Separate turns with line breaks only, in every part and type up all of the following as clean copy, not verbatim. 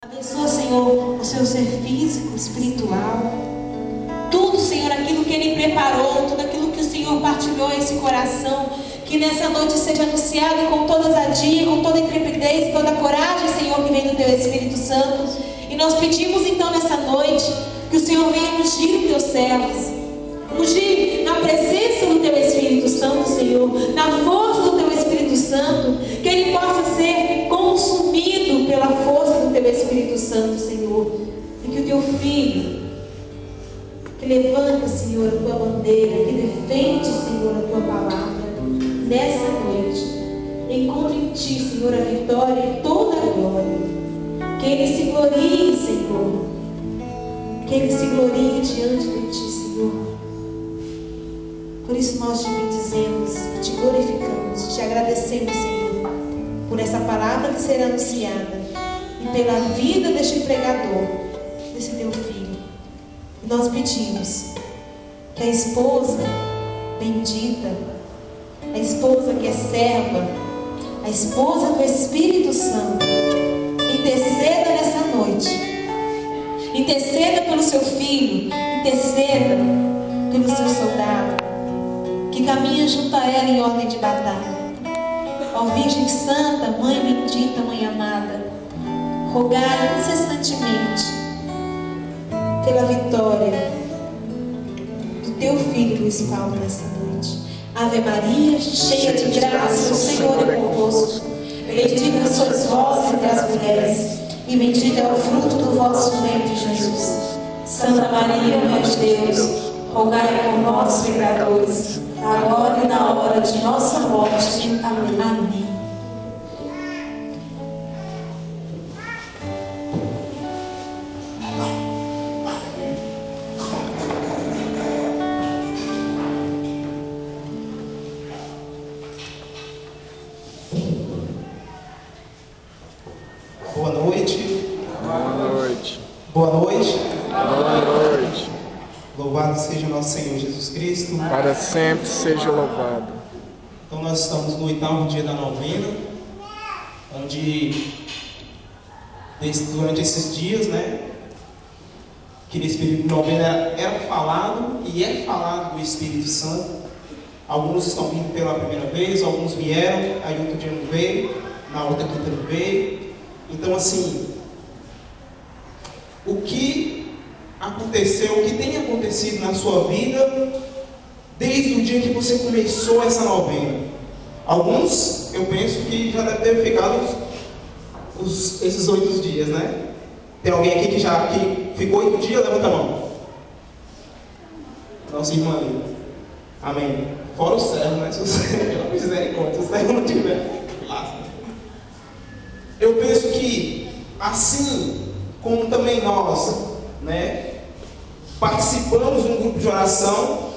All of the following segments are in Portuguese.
Abençoa, Senhor, o seu ser físico, espiritual. Tudo, Senhor, aquilo que Ele preparou, tudo aquilo que o Senhor partilhou em esse coração, que nessa noite seja anunciado com toda ousadia, com toda intrepidez, toda coragem, Senhor, que vem do Teu Espírito Santo. E nós pedimos então nessa noite que o Senhor venha ungir os Teus servos, ungir na presença do Teu Espírito Santo, Senhor, na força do Teu Espírito Santo, que Ele possa ser consumido pela força do Teu Espírito Santo, Senhor, e que o Teu Filho, que levanta, Senhor, a Tua bandeira, que defende, Senhor, a Tua palavra, nessa noite, encontre em Ti, Senhor, a vitória e toda a glória. Que Ele se glorie, Senhor, que Ele se glorie diante de Ti, Senhor. Por isso nós te bendizemos, te glorificamos, te agradecemos, Senhor, por essa palavra que será anunciada e pela vida deste pregador, desse Teu Filho. E nós pedimos que a esposa bendita, a esposa que é serva, a esposa do Espírito Santo, interceda nessa noite, interceda pelo seu filho, interceda pelo seu soldado, que caminha junto a ela em ordem de batalha. Ó Virgem Santa, Mãe bendita, Mãe amada, rogai incessantemente pela vitória do Teu Filho Luiz Paulo nessa noite. Ave Maria, cheia de graça, o Senhor é convosco. Bendita sois vós entre as mulheres, e bendito é o fruto do vosso ventre, Jesus. Santa Maria, Mãe de Deus, rogai por nós, pecadores, agora e na hora de nossa morte. Amém. Amém.
Boa noite.
Boa noite.
Boa noite.
Boa noite.
Louvado seja nosso Senhor Jesus Cristo.
Para sempre seja louvado.
Então nós estamos no 8º dia da novena, onde durante esses dias, que nesse período de novena era falado e é falado do Espírito Santo. Alguns estão vindo pela primeira vez, alguns vieram, aí outro dia não veio, na outra quinta não veio. Então, assim, o que aconteceu, o que tem acontecido na sua vida desde o dia que você começou essa novena? Alguns, eu penso que já deve ter ficado esses 8 dias, né? Tem alguém aqui que ficou 8 dias? Levanta a mão. Nossa irmã aí. Amém. Fora o servo, né? Se o servo não fizer conta, se o servo não tiver, lasca. Eu penso que, assim como também nós, participamos de um grupo de oração,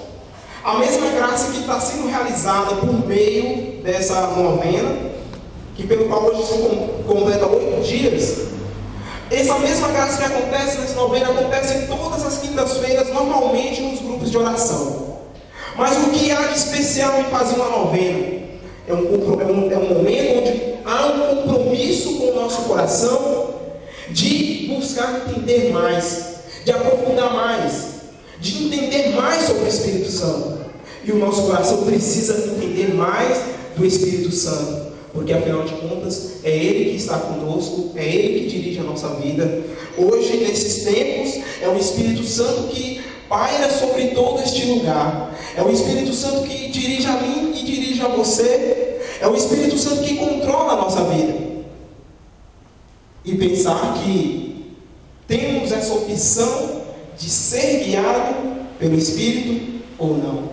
a mesma graça que está sendo realizada por meio dessa novena, que pelo qual hoje se completa 8 dias, essa mesma graça que acontece nessa novena acontece em todas as quintas-feiras, normalmente nos grupos de oração. Mas o que há de especial em fazer uma novena? É um momento onde há um compromisso com o nosso coração de buscar entender mais, de aprofundar mais, de entender mais sobre o Espírito Santo. E o nosso coração precisa entender mais do Espírito Santo, porque afinal de contas é Ele que está conosco, é Ele que dirige a nossa vida. Hoje, nesses tempos, é o Espírito Santo que paira sobre todo este lugar. É o Espírito Santo que dirige a mim e dirige a você. É o Espírito Santo que controla a nossa vida. E pensar que temos essa opção de ser guiado pelo Espírito ou não.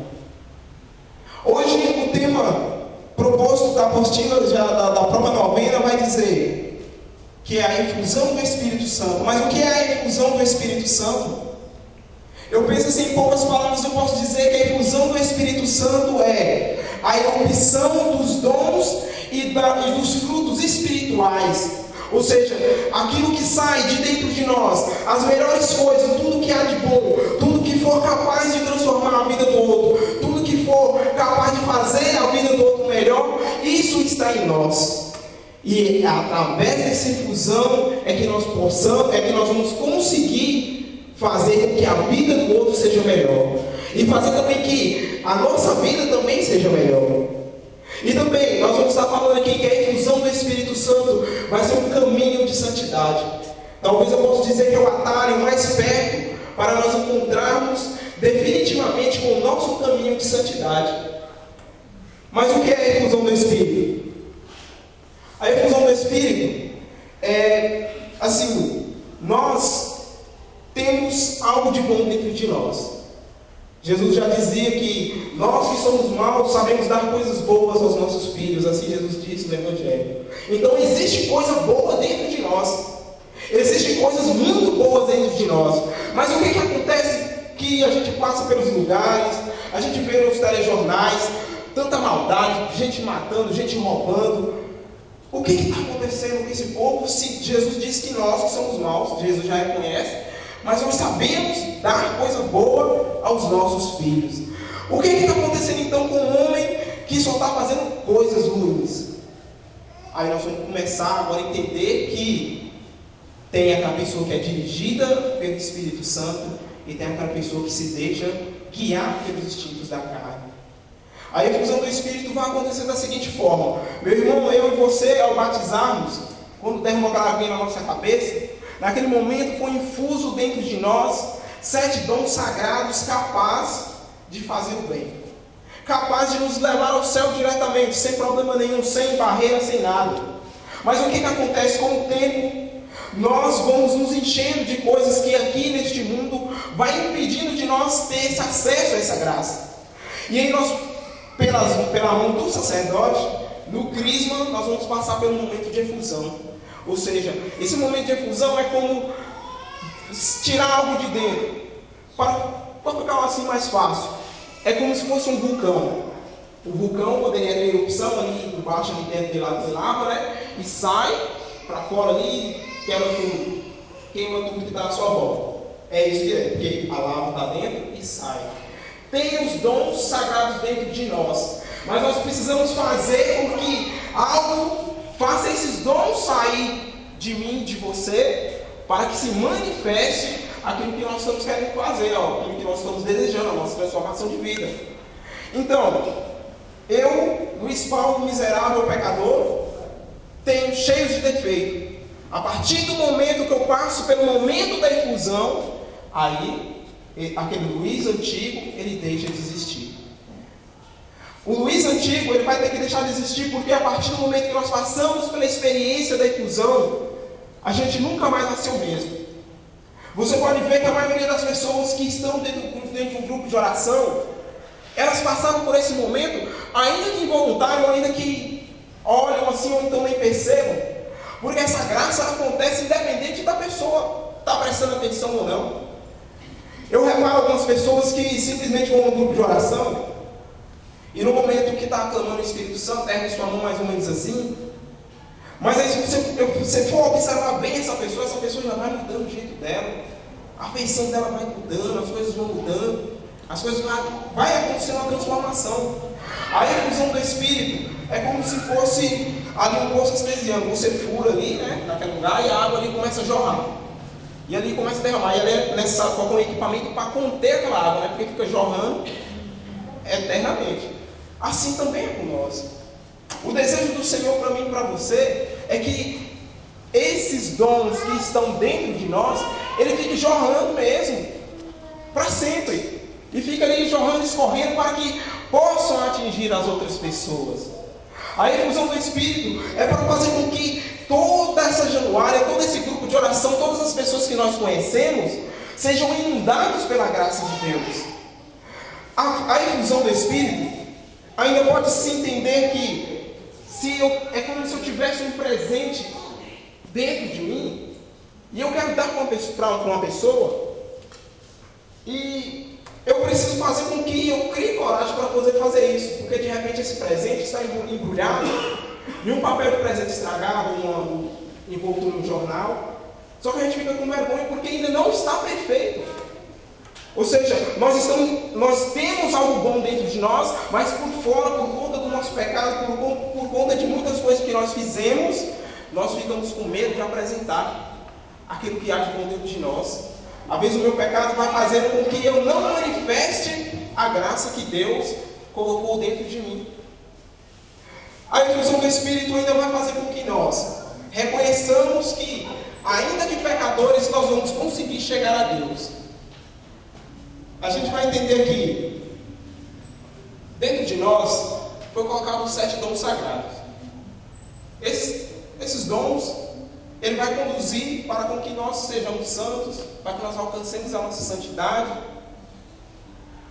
Hoje o tema proposto da apostila da própria novena vai dizer que é a infusão do Espírito Santo. Mas o que é a infusão do Espírito Santo? Eu penso assim, em poucas palavras eu posso dizer que a infusão do Espírito Santo é a erupção dos dons e dos frutos espirituais. Ou seja, aquilo que sai de dentro de nós, as melhores coisas, tudo que há de bom, tudo que for capaz de transformar a vida do outro, tudo que for capaz de fazer a vida do outro melhor, isso está em nós. E através dessa infusão é que nós vamos conseguir fazer com que a vida do outro seja melhor. E fazer também que a nossa vida também seja melhor. E também nós vamos estar falando aqui que a infusão do Espírito Santo vai ser um caminho de santidade. Talvez eu possa dizer que é o atalho mais perto para nós encontrarmos definitivamente com o nosso caminho de santidade. Mas o que é a infusão do Espírito? A infusão do Espírito é assim, nós temos algo de bom dentro de nós. Jesus já dizia que nós que somos maus sabemos dar coisas boas aos nossos filhos, assim Jesus disse no Evangelho. Então existe coisa boa dentro de nós. Existem coisas muito boas dentro de nós. Mas o que acontece? Que a gente passa pelos lugares, a gente vê nos telejornais tanta maldade, gente matando, gente roubando. O que está acontecendo com esse povo? Se Jesus diz que nós que somos maus, Jesus já reconhece, mas nós sabemos dar coisa boa aos nossos filhos. O que está acontecendo então com um homem que só está fazendo coisas ruins? Aí nós vamos começar agora a entender que tem aquela pessoa que é dirigida pelo Espírito Santo e tem aquela pessoa que se deixa guiar pelos instintos da carne. A infusão do Espírito vai acontecer da seguinte forma: meu irmão, eu e você, ao batizarmos, quando dermos aquela aguinha na nossa cabeça, naquele momento foi infuso dentro de nós 7 dons sagrados capazes de fazer o bem, capazes de nos levar ao céu diretamente, sem problema nenhum, sem barreira, sem nada. Mas o que acontece com o tempo? Nós vamos nos enchendo de coisas que aqui neste mundo vai impedindo de nós ter esse acesso a essa graça. E aí nós, pela mão do sacerdote, no crisma, nós vamos passar pelo momento de efusão. Ou seja, esse momento de efusão é como tirar algo de dentro. Para ficar assim mais fácil, é como se fosse um vulcão. O vulcão poderia ter erupção ali embaixo, ali dentro de lá tem lava, né? E sai para fora ali, queima tudo que está à sua volta. É isso que é, porque a lava está dentro e sai. Tem os dons sagrados dentro de nós, mas nós precisamos fazer com que algo faça esses dons sair de mim, de você, para que se manifeste aquilo que nós estamos querendo fazer, aquilo que nós estamos desejando, a nossa transformação de vida. Então, eu, Luiz Paulo, miserável pecador, tenho cheios de defeito. A partir do momento que eu passo pelo momento da infusão, aí aquele Luiz antigo, ele deixa de existir. O Luiz antigo, ele vai ter que deixar de existir, porque a partir do momento que nós passamos pela experiência da infusão, a gente nunca mais vai ser o mesmo. Você pode ver que a maioria das pessoas que estão dentro de um grupo de oração, elas passaram por esse momento, ainda que involuntário, ainda que olham assim ou então nem percebam, porque essa graça acontece independente da pessoa estar prestando atenção ou não. Eu reparo algumas pessoas que simplesmente vão num grupo de oração e no momento que está clamando o Espírito Santo, ergue sua mão mais ou menos assim, mas aí se você for observar bem essa pessoa já vai mudando o jeito dela, a feição dela vai mudando, as coisas vão mudando, as coisas vai acontecendo uma transformação. A infusão do Espírito é como se fosse ali um poço artesiano, você fura ali, né, naquele lugar, e a água ali começa a jorrar. E ali começa a derramar, e ali é necessário colocar um equipamento para conter aquela água, né, porque fica jorrando eternamente. Assim também é com nós. O desejo do Senhor para mim e para você é que esses dons que estão dentro de nós, ele fique jorrando mesmo, para sempre. E fica ali jorrando, escorrendo, para que possam atingir as outras pessoas. A infusão do Espírito é para fazer com que toda essa januária, todo esse grupo de oração, todas as pessoas que nós conhecemos, sejam inundados pela graça de Deus. A infusão do Espírito ainda pode se entender que é como se eu tivesse um presente dentro de mim e eu quero dar para uma pessoa e eu preciso fazer com que eu crie coragem para poder fazer isso, porque de repente esse presente está embrulhado em um papel de presente estragado, envolto num jornal, só que a gente fica com vergonha porque ainda não está perfeito. Ou seja, nós temos algo bom dentro de nós, mas por fora, por conta do nosso pecado, por conta de muitas coisas que nós fizemos, nós ficamos com medo de apresentar aquilo que há de bom dentro de nós. Às vezes o meu pecado vai fazendo com que eu não manifeste a graça que Deus colocou dentro de mim. A infusão do Espírito ainda vai fazer com que nós reconheçamos que, ainda que pecadores, nós vamos conseguir chegar a Deus. A gente vai entender que dentro de nós foi colocado os 7 dons sagrados. Esses dons, ele vai conduzir para com que nós sejamos santos, para que nós alcancemos a nossa santidade.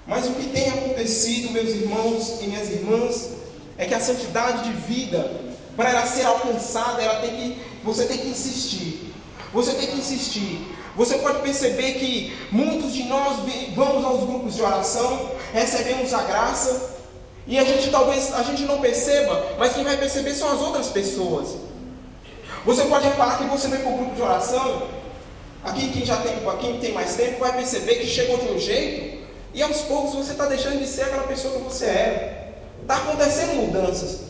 Mas o que tem acontecido, meus irmãos e minhas irmãs, é que a santidade de vida, para ela ser alcançada, você tem que insistir. Você tem que insistir. Você pode perceber que muitos de nós vamos aos grupos de oração, recebemos a graça, e talvez a gente não perceba, mas quem vai perceber são as outras pessoas. Você pode reparar que você vem para o grupo de oração, aqui quem tem mais tempo vai perceber que chegou de um jeito, e aos poucos você está deixando de ser aquela pessoa que você era. Está acontecendo mudanças.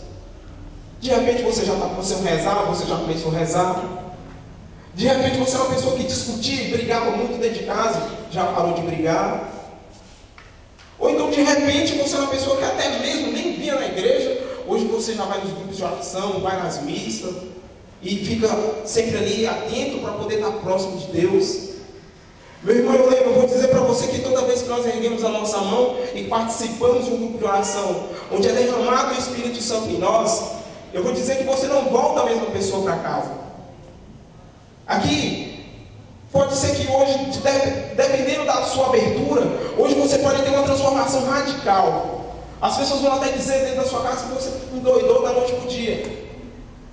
De repente você já está começando a rezar, você já começou a rezar. De repente você é uma pessoa que discutia e brigava muito dentro de casa, já parou de brigar. Ou então de repente você é uma pessoa que até mesmo nem vinha na igreja, hoje você já vai nos grupos de oração, vai nas missas, e fica sempre ali atento para poder estar próximo de Deus. Meu irmão, eu vou dizer para você que toda vez que nós erguemos a nossa mão e participamos de um grupo de oração, onde é derramado o Espírito Santo em nós, eu vou dizer que você não volta a mesma pessoa para casa. Aqui, pode ser que hoje, dependendo da sua abertura, hoje você pode ter uma transformação radical. As pessoas vão até dizer dentro da sua casa que você endoidou da noite para o dia.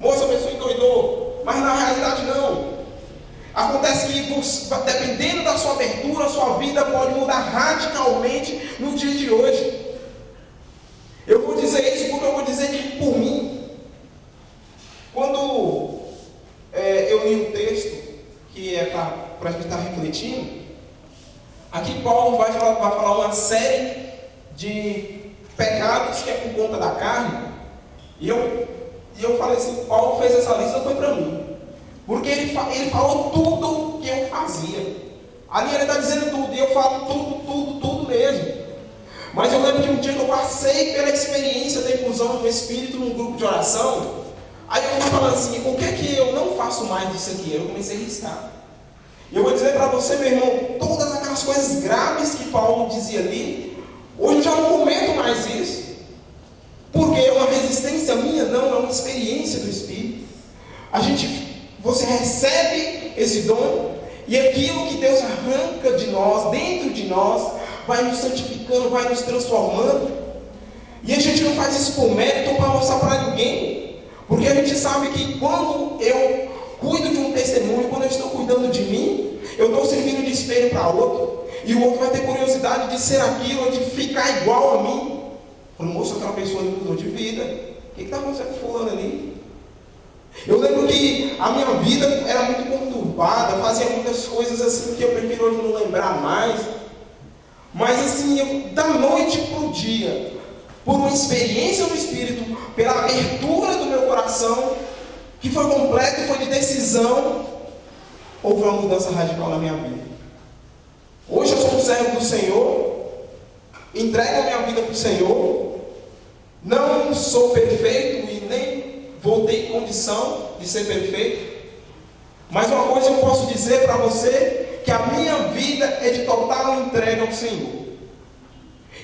Moça, a pessoa endoidou, mas na realidade não. Acontece que, dependendo da sua abertura, a sua vida pode mudar radicalmente no dia de hoje. Eu vou dizer isso porque eu vou dizer que por mim, quando eu li o texto, que é para a gente estar refletindo, aqui Paulo vai falar uma série de pecados que é por conta da carne, e eu falei assim, Paulo fez essa lista, foi para mim. Porque ele falou tudo que eu fazia. Ali ele está dizendo tudo, e eu falo tudo mesmo. Mas eu lembro de um dia que eu passei pela experiência da inclusão do Espírito num grupo de oração. Aí eu fui falando assim, o que é que eu não faço mais disso aqui? Eu comecei a riscar. E eu vou dizer para você, meu irmão, todas aquelas coisas graves que Paulo dizia ali, hoje eu já não comento mais isso. Porque é uma resistência minha? Não, é uma experiência do Espírito. Você recebe esse dom, e aquilo que Deus arranca de nós, dentro de nós, vai nos santificando, vai nos transformando. E a gente não faz isso por mérito ou para mostrar para ninguém, porque a gente sabe que quando eu cuido de um testemunho, quando eu estou cuidando de mim, eu estou servindo de espelho para outro, e o outro vai ter curiosidade de ser aquilo, de ficar igual a mim. Falando, moço, aquela pessoa não mudou de vida, o que está acontecendo com fulano ali? Eu lembro que a minha vida era muito conturbada, fazia muitas coisas assim que eu prefiro hoje não lembrar mais. Mas assim, da noite para o dia, por uma experiência do Espírito, pela abertura do meu coração, que foi completa e foi de decisão, houve uma mudança radical na minha vida. Hoje eu sou um servo do Senhor, entrego a minha vida para o Senhor, não sou perfeito e nem vou ter condição de ser perfeito, mas uma coisa eu posso dizer para você, que a minha vida é de total entrega ao Senhor.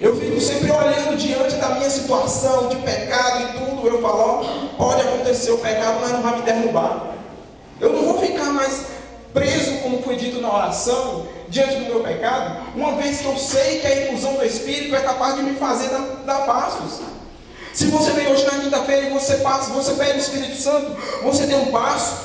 Eu fico sempre olhando diante da minha situação de pecado e tudo, eu falo, pode acontecer o pecado, mas não vai me derrubar. Eu não vou ficar mais preso, como foi dito na oração, diante do meu pecado, uma vez que eu sei que a infusão do Espírito é capaz de me fazer dar passos. Se você vem hoje na quinta-feira e você pede o Espírito Santo, você tem um passo.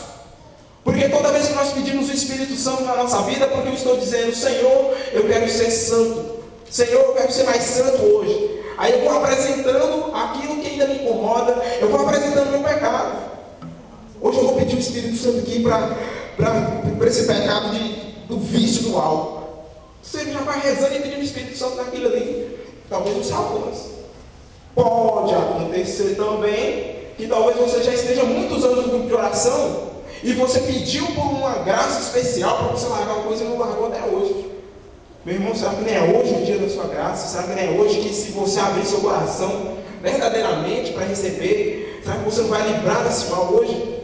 Porque toda vez que nós pedimos o Espírito Santo na nossa vida, porque eu estou dizendo, Senhor, eu quero ser santo. Senhor, eu quero ser mais santo hoje. Aí eu vou apresentando aquilo que ainda me incomoda, eu vou apresentando o meu pecado. Hoje eu vou pedir o Espírito Santo aqui para esse pecado do vício do álcool. Você já vai rezando e pedindo o Espírito Santo naquilo ali. Talvez não se alcance. Pode acontecer também que talvez você já esteja muitos anos no grupo de oração e você pediu por uma graça especial para você largar uma coisa e não largou até hoje. Meu irmão, será que nem é hoje o dia da sua graça? Será que nem é hoje que, se você abrir seu coração verdadeiramente para receber, será que você não vai livrar desse mal hoje?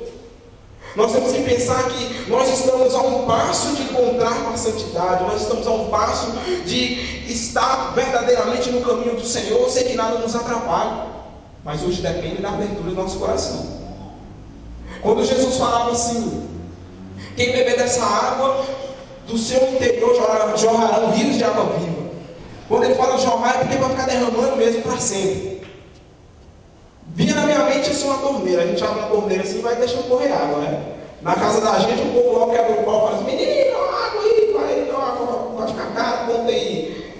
Nós temos que pensar que nós estamos a um passo de encontrar com a santidade, nós estamos a um passo de estar verdadeiramente no caminho do Senhor. Eu sei que nada nos atrapalha, mas hoje depende da abertura do nosso coração. Quando Jesus falava assim: quem beber dessa água, do seu interior jorrarão rios de água viva. Quando ele fala jorrar, é porque vai ficar derramando mesmo para sempre. Vinha na minha mente assim uma torneira. A gente abre uma torneira assim e vai deixando correr água, né? Na casa da gente, o povo logo quebra o pau e fala assim: menino, água aí, vai ficar caro, conta aí.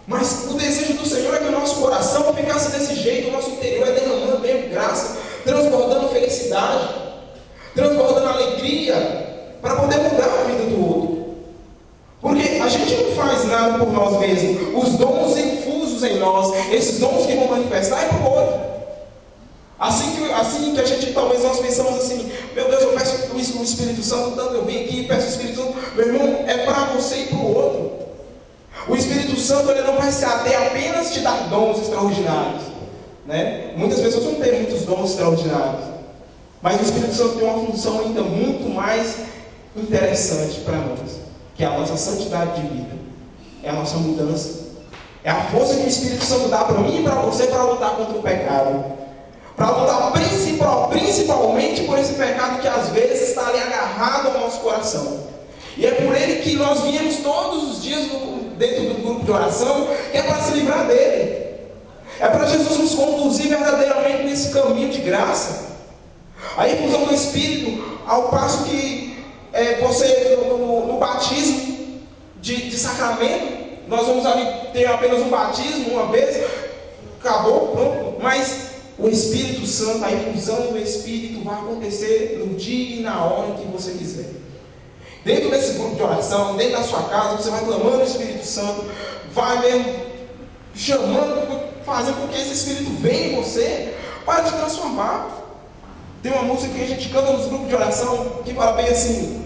Mas o desejo do Senhor é que o nosso coração ficasse desse jeito, o nosso interior é derramando mesmo graça, transbordando felicidade, transbordando alegria, para poder mudar a vida do outro. Porque a gente não faz nada por nós mesmos. Os dons infusos em nós, esses dons que vão manifestar, é para o outro. Assim que a gente, talvez nós pensamos assim: meu Deus, eu peço o Espírito Santo, tanto eu vim aqui e peço o Espírito Santo. Meu irmão, é para você e para o outro. O Espírito Santo, ele não vai se ater apenas te dar dons extraordinários, né? Muitas pessoas não têm muitos dons extraordinários, mas o Espírito Santo tem uma função ainda muito mais interessante para nós, que é a nossa santidade de vida, é a nossa mudança, é a força que o Espírito Santo dá para mim e para você para lutar contra o pecado, para lutar principalmente por esse pecado que às vezes está ali agarrado ao nosso coração. E é por ele que nós viemos todos os dias dentro do grupo de oração, que é para se livrar dele. É para Jesus nos conduzir verdadeiramente nesse caminho de graça. A infusão do Espírito, ao passo que você, no batismo de sacramento, nós vamos ali ter apenas um batismo uma vez, acabou, pronto. Mas o Espírito Santo, a infusão do Espírito vai acontecer no dia e na hora que você quiser. Dentro desse grupo de oração, dentro da sua casa, você vai clamando o Espírito Santo, vai mesmo chamando, fazendo com que esse Espírito venha em você para te transformar. Tem uma música que a gente canta nos grupos de oração que fala bem assim: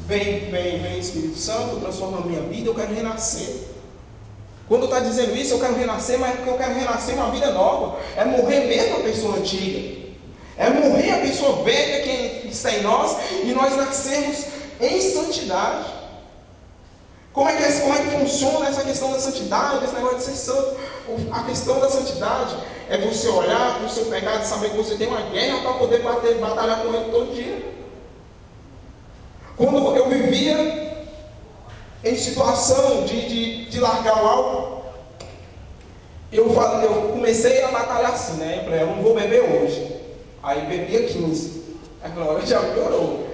vem Espírito Santo, transforma a minha vida, eu quero renascer. Quando está dizendo isso, eu quero renascer, mas é porque eu quero renascer uma vida nova. É morrer mesmo a pessoa antiga, é morrer a pessoa velha que está em nós e nós nascermos em santidade. Como é que funciona essa questão da santidade, esse negócio de ser santo? A questão da santidade é você olhar para o seu pecado e saber que você tem uma guerra para poder batalhar com ele todo dia. Quando eu vivia em situação de largar o álcool, eu comecei a batalhar assim, né? Eu falei: eu não vou beber hoje. Aí bebia 15. Aí eu falei: já piorou.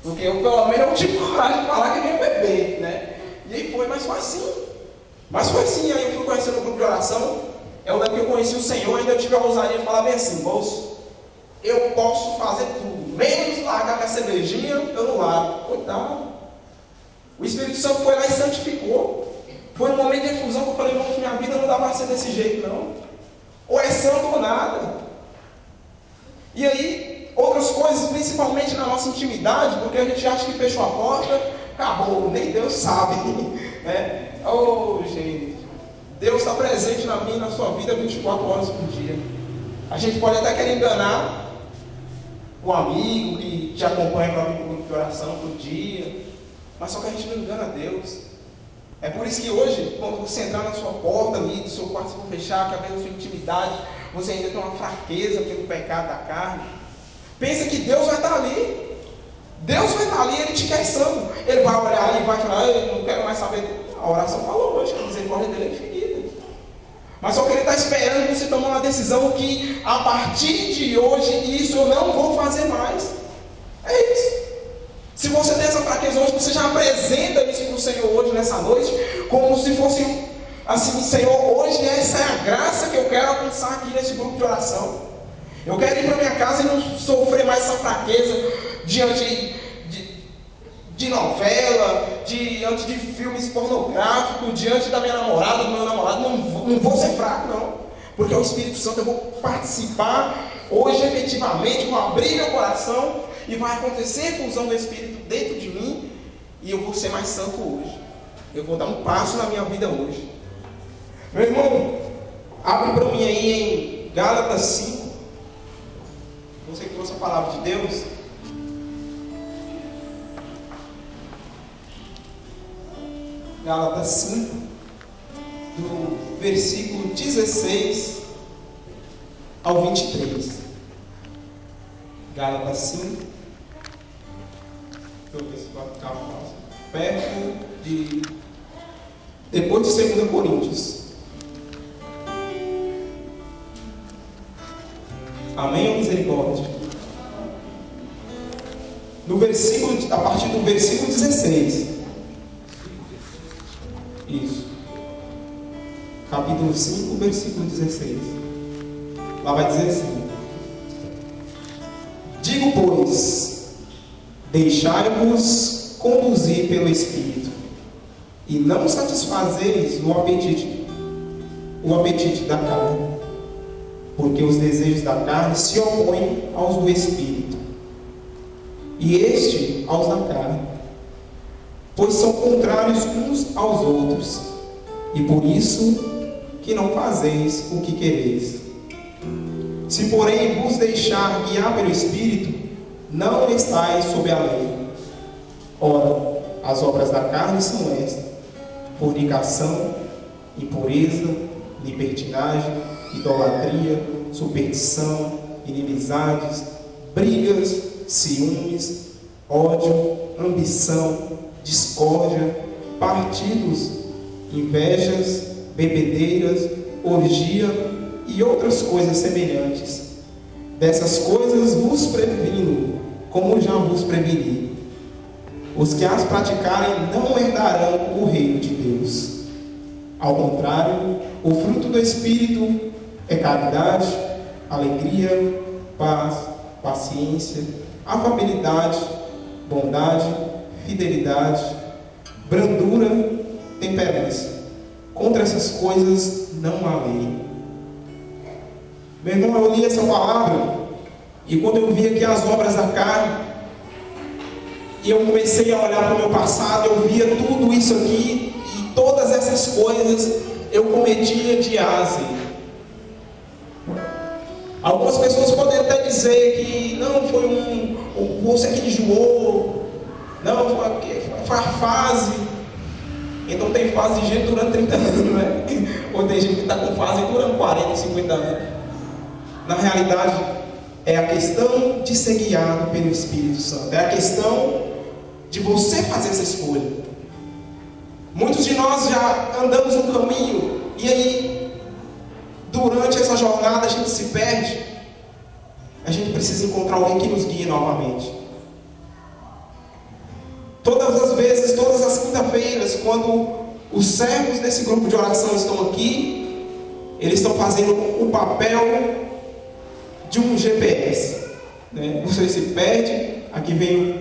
Porque eu, pelo menos, não tive coragem de falar que nem beber, né? E aí foi, mas foi assim. Aí eu fui conhecendo o grupo de oração. Eu lembro que eu conheci o Senhor, ainda tive a ousadia de falar bem assim: moço, eu posso fazer tudo, menos largar minha cervejinha, eu não largo. Coitado. O Espírito Santo foi lá e santificou. Foi um momento de infusão que eu falei: irmão, minha vida não dá para ser desse jeito, não. Ou é santo ou nada. E aí, outras coisas, principalmente na nossa intimidade, porque a gente acha que fechou a porta, acabou, nem Deus sabe, né? Oh, gente, Deus está presente na minha e na sua vida 24 horas por dia. A gente pode até querer enganar o amigo que te acompanha para vir para o grupo de oração todo dia, mas só que a gente não engana Deus. É por isso que hoje, quando você entrar na sua porta ali, do seu quarto se for fechar, que abre a sua intimidade, você ainda tem uma fraqueza pelo pecado da carne, pensa que Deus vai estar ali. Deus vai estar ali, Ele te quer santo. Ele vai olhar ali e vai falar: eu não quero mais saber. A oração falou hoje que a misericórdia dele é infinita. Mas só que Ele está esperando você tomar uma decisão que, a partir de hoje, isso eu não vou fazer mais. É isso. Se você tem essa fraqueza hoje, você já apresenta isso para o Senhor hoje, nessa noite, como se fosse assim: Senhor, hoje essa é a graça que eu quero alcançar aqui nesse grupo de oração. Eu quero ir para minha casa e não sofrer mais essa fraqueza diante de novela, diante de filmes pornográficos, diante da minha namorada, do meu namorado. Não vou ser fraco, não. Porque o Espírito Santo, eu vou participar hoje efetivamente vou abrir meu coração e vai acontecer fusão do Espírito dentro de mim e eu vou ser mais santo hoje. Eu vou dar um passo na minha vida hoje. Meu irmão, abre para mim aí em Gálatas 5. Você que trouxe a palavra de Deus. Gálatas 5, do versículo 16 ao 23. Gálatas 5. Deixa eu ver se vai ficar fácil. Perto de. Depois de 2 Coríntios. Amém ou misericórdia? No versículo, a partir do versículo 16. Isso. Capítulo 5, versículo 16. Lá vai dizer assim: digo, pois, deixai-vos conduzir pelo Espírito, e não satisfazeis o apetite da carne, porque os desejos da carne se opõem aos do Espírito, e este aos da carne, pois são contrários uns aos outros, e por isso que não fazeis o que quereis. Se porém vos deixar guiar pelo Espírito, não estáis sob a lei. Ora, as obras da carne são estas: fornicação, impureza, libertinagem, idolatria, superstição, inimizades, brigas, ciúmes, ódio, ambição, discórdia, partidos, invejas, bebedeiras, orgia e outras coisas semelhantes. Dessas coisas vos previno, como já vos preveni. Os que as praticarem não herdarão o reino de Deus. Ao contrário, o fruto do Espírito é caridade, alegria, paz, paciência, afabilidade, bondade, fidelidade, brandura, temperança. Contra essas coisas não há lei. Meu irmão, eu li essa palavra e quando eu vi aqui as obras da carne, e eu comecei a olhar para o meu passado, eu via tudo isso aqui e todas essas coisas eu cometia de asa. Algumas pessoas podem até dizer que não, foi você que enjoou, não, foi a fase. Então tem fase de gente durante 30 anos, né? Ou tem gente que está com fase durante 40, 50 anos. Na realidade, é a questão de ser guiado pelo Espírito Santo. É a questão de você fazer essa escolha. Muitos de nós já andamos um caminho e aí, durante essa jornada, a gente se perde. A gente precisa encontrar alguém que nos guie novamente. Todas as vezes, todas as quinta-feiras, quando os servos desse grupo de oração estão aqui, eles estão fazendo o papel de um GPS, né? Você se perde, aqui vem